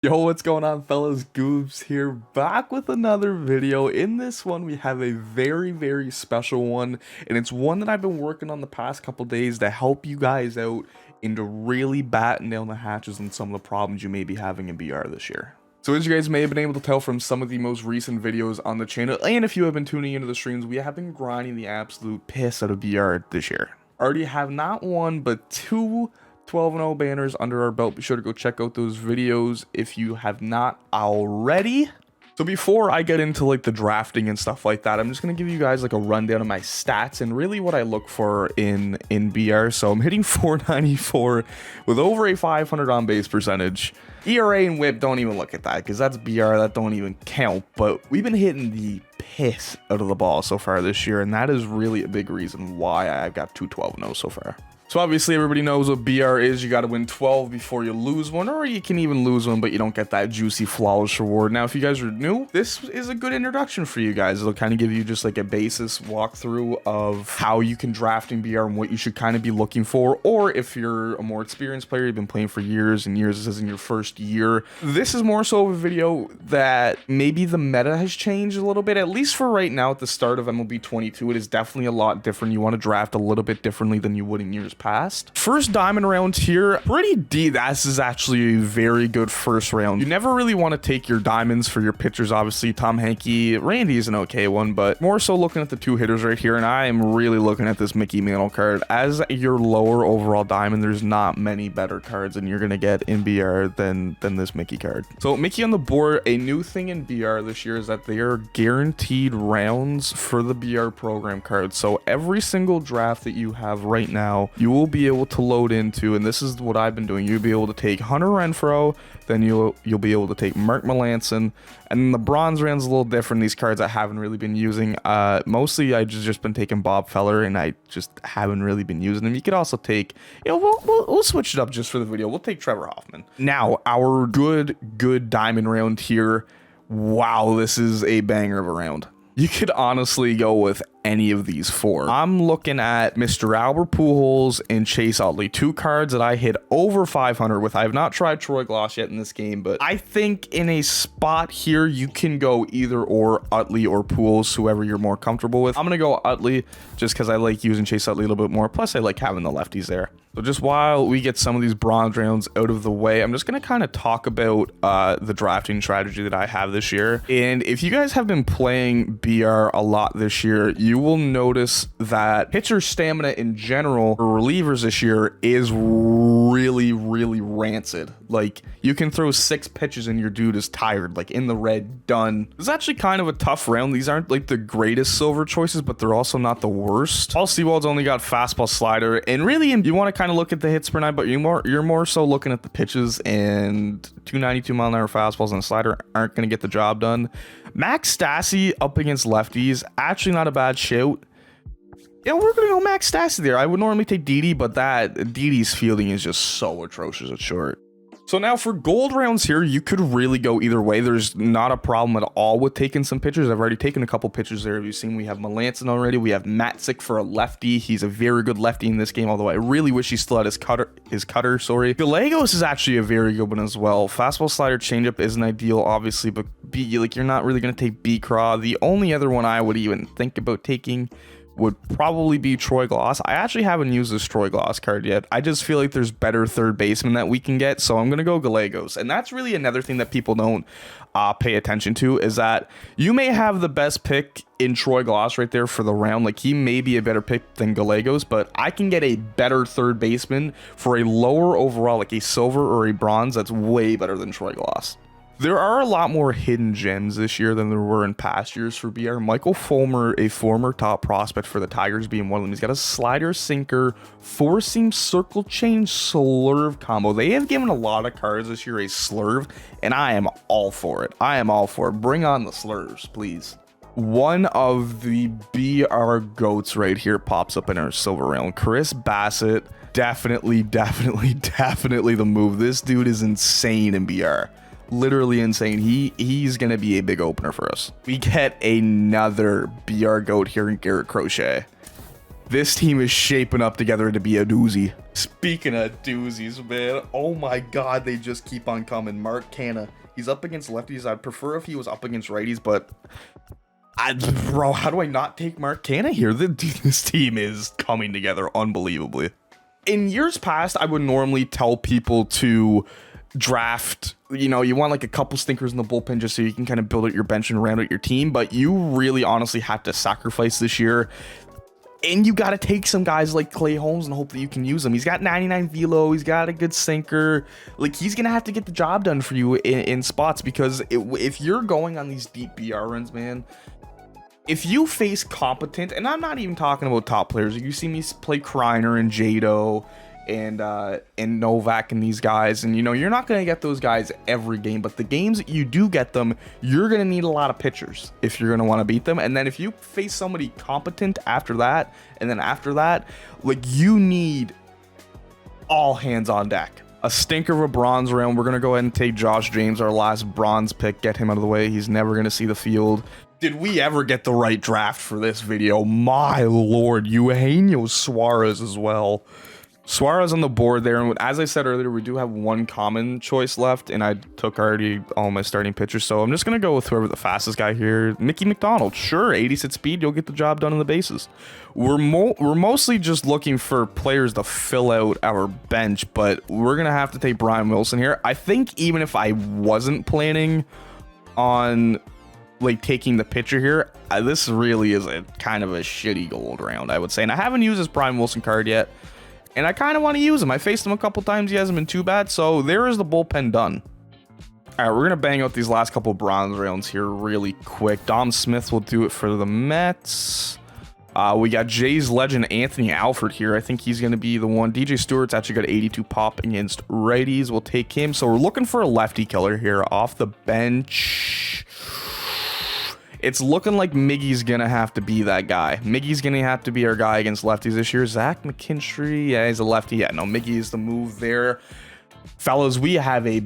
Yo, what's going on, fellas? Goobs here, back with another video. In this one, we have a very special one, and it's one that I've been working on the past couple days to help you guys out and to really batten down the hatches on some of the problems you may be having in BR this year. So as you guys may have been able to tell from some of the most recent videos on the channel, and if you have been tuning into the streams, we have been grinding the absolute piss out of BR this year. Already have not one, but two 12-0 banners under our belt. Be sure to go check out those videos if you have not already. So before I get into like the drafting and stuff like that, I'm just going to give you guys like a rundown of my stats and really what I look for in BR. So I'm hitting 494 with over a 500 on base percentage. ERA and whip, don't even look at that because that's BR, that don't even count. But we've been hitting the piss out of the ball so far this year, and that is really a big reason why I've got two 12-0 so far. So obviously everybody knows what BR is. You got to win 12 before you lose one, or you can even lose one, but you don't get that juicy flawless reward. Now, if you guys are new, this is a good introduction for you guys. It'll kind of give you just like a basis walkthrough of how you can draft in BR and what you should kind of be looking for. Or if you're a more experienced player, you've been playing for years and years, this isn't your first year. This is more so of a video that maybe the meta has changed a little bit, at least for right now at the start of MLB 22. It is definitely a lot different. You want to draft a little bit differently than you would in years past. First diamond round here, pretty deep. This is actually a very good first round. You never really want to take your diamonds for your pitchers. Obviously, Tom Henke, Randy is an okay one, but more so looking at the two hitters right here, and I am really looking at this Mickey Mantle card. As your lower overall diamond, there's not many better cards and you're going to get in BR than this Mickey card. So Mickey on the board. A new thing in BR this year is that they are guaranteed rounds for the BR program cards. So every single draft that you have right now, you will be able to load into, and this is what I've been doing. You'll be able to take Hunter Renfroe, then you'll be able to take Mark Melancon, and then the bronze round's a little different. These cards I haven't really been using. Mostly I just been taking Bob Feller, and I just haven't really been using them. You could also take, you know, we'll switch it up just for the video. We'll take Trevor Hoffman. Now our good diamond round here. Wow, this is a banger of a round. You could honestly go with any of these four. I'm looking at Mr. Albert Pujols and Chase Utley, two cards that I hit over 500 with. I have not tried Troy Glaus yet in this game, but I think in a spot here, you can go either or Utley or Pujols, whoever you're more comfortable with. I'm going to go Utley just because I like using Chase Utley a little bit more. Plus, I like having the lefties there. So just while we get some of these bronze rounds out of the way, I'm just going to kind of talk about the drafting strategy that I have this year. And if you guys have been playing BR a lot this year, you will notice that pitcher stamina in general for relievers this year is really rancid. Like, you can throw 6 pitches and your dude is tired, like in the red, done. It's actually kind of a tough round. These aren't like the greatest silver choices, but they're also not the worst. Paul Sewald's only got fastball, slider, and really you want to kind of look at the hits per nine, but you're more so looking at the pitches, and 292 mile an hour fastballs and a slider aren't going to get the job done. Max Stassi up against lefties, actually not a bad shout. Yeah, we're going to go Max Stassi there. I would normally take Didi, but Didi's fielding is just so atrocious at short. So now for gold rounds here, you could really go either way. There's not a problem at all with taking some pitchers. I've already taken a couple pitchers there. Have you seen? We have Melancon already. We have Matzik for a lefty. He's a very good lefty in this game, although I really wish he still had his cutter, sorry. Gallegos is actually a very good one as well. Fastball, slider, changeup isn't ideal, obviously, but you're not really going to take B-Craw. The only other one I would even think about taking would probably be Troy Glaus. I actually haven't used this Troy Glaus card yet. I just feel like there's better third basemen that we can get, so I'm going to go Gallegos. And that's really another thing that people don't pay attention to, is that you may have the best pick in Troy Glaus right there for the round. Like, he may be a better pick than Gallegos, but I can get a better third baseman for a lower overall, like a silver or a bronze, that's way better than Troy Glaus. There are a lot more hidden gems this year than there were in past years for BR. Michael Fulmer, a former top prospect for the Tigers, being one of them. He's got a slider, sinker, four-seam, circle change, slurve combo. They have given a lot of cards this year a slurve, and I am all for it. I am all for it. Bring on the slurves, please. One of the BR goats right here pops up in our silver round. Chris Bassett, definitely the move. This dude is insane in BR. Literally insane. He's gonna be a big opener for us. We get another BR goat here in Garrett Crochet. This team is shaping up together to be a doozy. Speaking of doozies, man, oh my god, they just keep on coming. Mark Canha, he's up against lefties. I'd prefer if he was up against righties, but bro, how do I not take Mark Canha here? This team is coming together unbelievably. In years past, I would normally tell people to draft, you know, you want like a couple stinkers in the bullpen just so you can kind of build out your bench and round out your team, but you really honestly have to sacrifice this year. And you got to take some guys like Clay Holmes and hope that you can use him. He's got 99 velo. He's got a good sinker. Like, he's going to have to get the job done for you in spots, because if you're going on these deep BR runs, man, if you face competent, and I'm not even talking about top players. You see me play Kreiner and Jado and Novak and these guys, and you know, you're not going to get those guys every game, but the games that you do get them, you're going to need a lot of pitchers if you're going to want to beat them. And then if you face somebody competent after that, and then after that, like, you need all hands on deck. A stinker of a bronze round. We're going to go ahead and take Josh James, our last bronze pick, get him out of the way. He's never going to see the field. Did we ever get the right draft for this video? My lord, Eugenio Suarez as well. Suarez on the board there, and as I said earlier, we do have one common choice left, and I took already all my starting pitchers, so I'm just going to go with whoever the fastest guy here. Mickey McDonald, sure, 86 speed, you'll get the job done on the bases. We're mostly just looking for players to fill out our bench, but we're going to have to take Brian Wilson here. I think even if I wasn't planning on like taking the pitcher here, this really is a kind of a shitty gold round, I would say, and I haven't used this Brian Wilson card yet. And I kind of want to use him. I faced him a couple times. He hasn't been too bad. So there is the bullpen done. All right, we're going to bang out these last couple bronze rounds here really quick. Dom Smith will do it for the Mets. We got Jays legend Anthony Alford here. I think he's going to be the one. DJ Stewart's actually got 82 pop against righties. We'll take him. So we're looking for a lefty killer here off the bench. It's looking like Miggy's going to have to be that guy. Miggy's going to have to be our guy against lefties this year. Zach McKinstry, yeah, he's a lefty. Yeah, no, Miggy is the move there. Fellas, we have a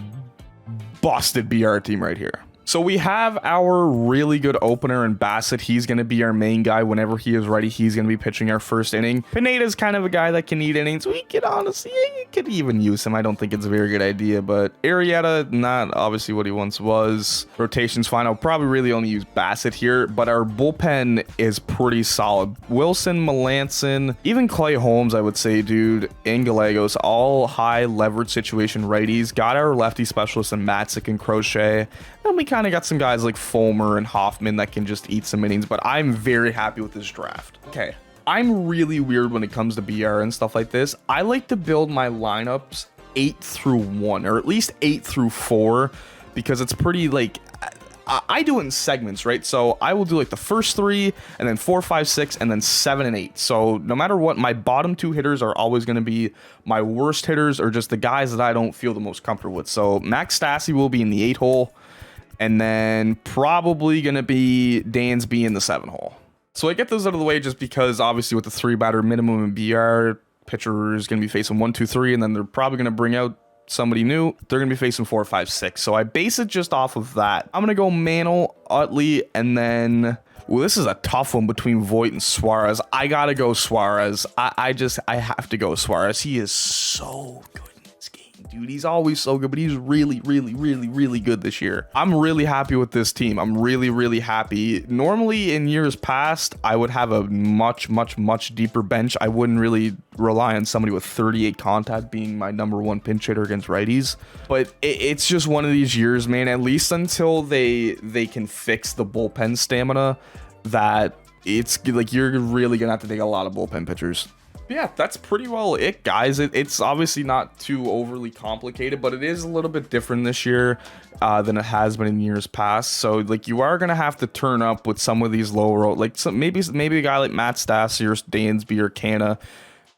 busted BR team right here. So we have our really good opener in Bassett. He's going to be our main guy. Whenever he is ready, he's going to be pitching our first inning. Pineda's kind of a guy that can eat innings. We could honestly, you could even use him. I don't think it's a very good idea, but Arrieta, not obviously what he once was. Rotation's fine. I'll probably really only use Bassett here, but our bullpen is pretty solid. Wilson, Melanson, even Clay Holmes, I would say, dude, and Gallegos, all high leverage situation righties. Got our lefty specialists in Matzik and Crochet. And we kind of got some guys like Fulmer and Hoffman that can just eat some innings, but I'm very happy with this draft. Okay, I'm really weird when it comes to BR and stuff like this. I like to build my lineups 8 through 1, or at least 8 through 4, because it's pretty like, I do it in segments, right? So I will do like the first 3, and then 4, 5, 6, and then 7 and 8. So no matter what, my bottom 2 hitters are always going to be my worst hitters, or just the guys that I don't feel the most comfortable with. So Max Stassi will be in the 8 hole. And then probably going to be Dansby in the 7 hole. So I get those out of the way just because obviously with the 3-batter minimum in BR, pitcher is going to be facing 1, 2, 3, and then they're probably going to bring out somebody new. They're going to be facing 4, 5, 6. So I base it just off of that. I'm going to go Mantle, Utley, and then, well, this is a tough one between Voit and Suarez. I got to go Suarez. I have to go Suarez. He is so good. Dude, he's always so good, but he's really, really, really, really good this year. I'm really happy with this team. I'm really, really happy. Normally in years past, I would have a much, much, much deeper bench. I wouldn't really rely on somebody with 38 contact being my number 1 pinch hitter against righties. But it's just one of these years, man, at least until they can fix the bullpen stamina, that it's like you're really gonna have to take a lot of bullpen pitchers. Yeah, that's pretty well it, guys. It's obviously not too overly complicated, but it is a little bit different this year than it has been in years past. So like you are gonna have to turn up with some of these lower, like maybe a guy like Matt Stassi or Dansby or Canha,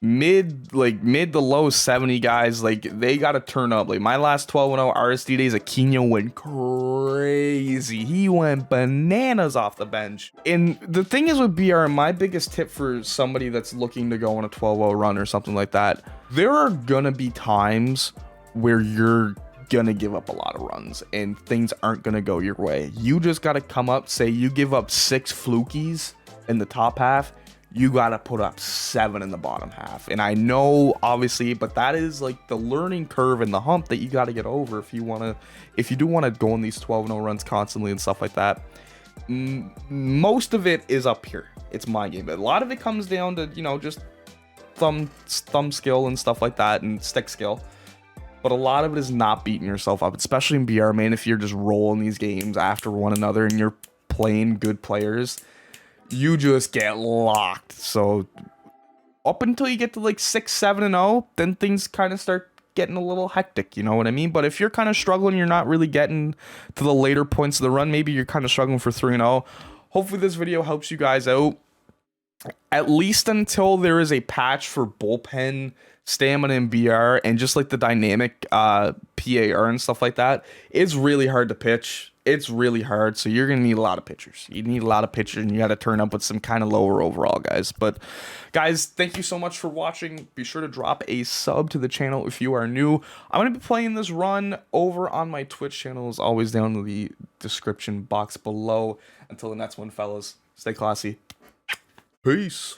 mid to low 70 guys, like they got to turn up. Like my last 12-0 RSD days, Aquino went crazy. He went bananas off the bench. And the thing is with BR, my biggest tip for somebody that's looking to go on a 12-0 run or something like that, there are gonna be times where you're gonna give up a lot of runs and things aren't gonna go your way. You just got to come up, say you give up 6 flukies in the top half, you gotta put up 7 in the bottom half. And I know, obviously, but that is like the learning curve and the hump that you gotta get over if you do want to go on these 12-0 runs constantly and stuff like that. Most of it is up here. It's my game, but a lot of it comes down to, you know, just thumb skill and stuff like that, and stick skill. But a lot of it is not beating yourself up, especially in BR, man. If you're just rolling these games after one another and you're playing good players, you just get locked. So up until you get to like 6, 7, and 0, then things kind of start getting a little hectic, you know what I mean? But if you're kind of struggling, you're not really getting to the later points of the run, maybe you're kind of struggling for 3 and 0. Hopefully this video helps you guys out, at least until there is a patch for bullpen stamina in BR, and just like the dynamic PAR and stuff like that. It's really hard to pitch. It's really hard, so you're gonna need a lot of pitchers. You need a lot of pitchers, and you got to turn up with some kind of lower overall guys. But guys, thank you so much for watching. Be sure to drop a sub to the channel if you are new. I'm gonna be playing this run over on my Twitch channel, as always, down in the description box below. Until the next one, fellas, stay classy. Peace.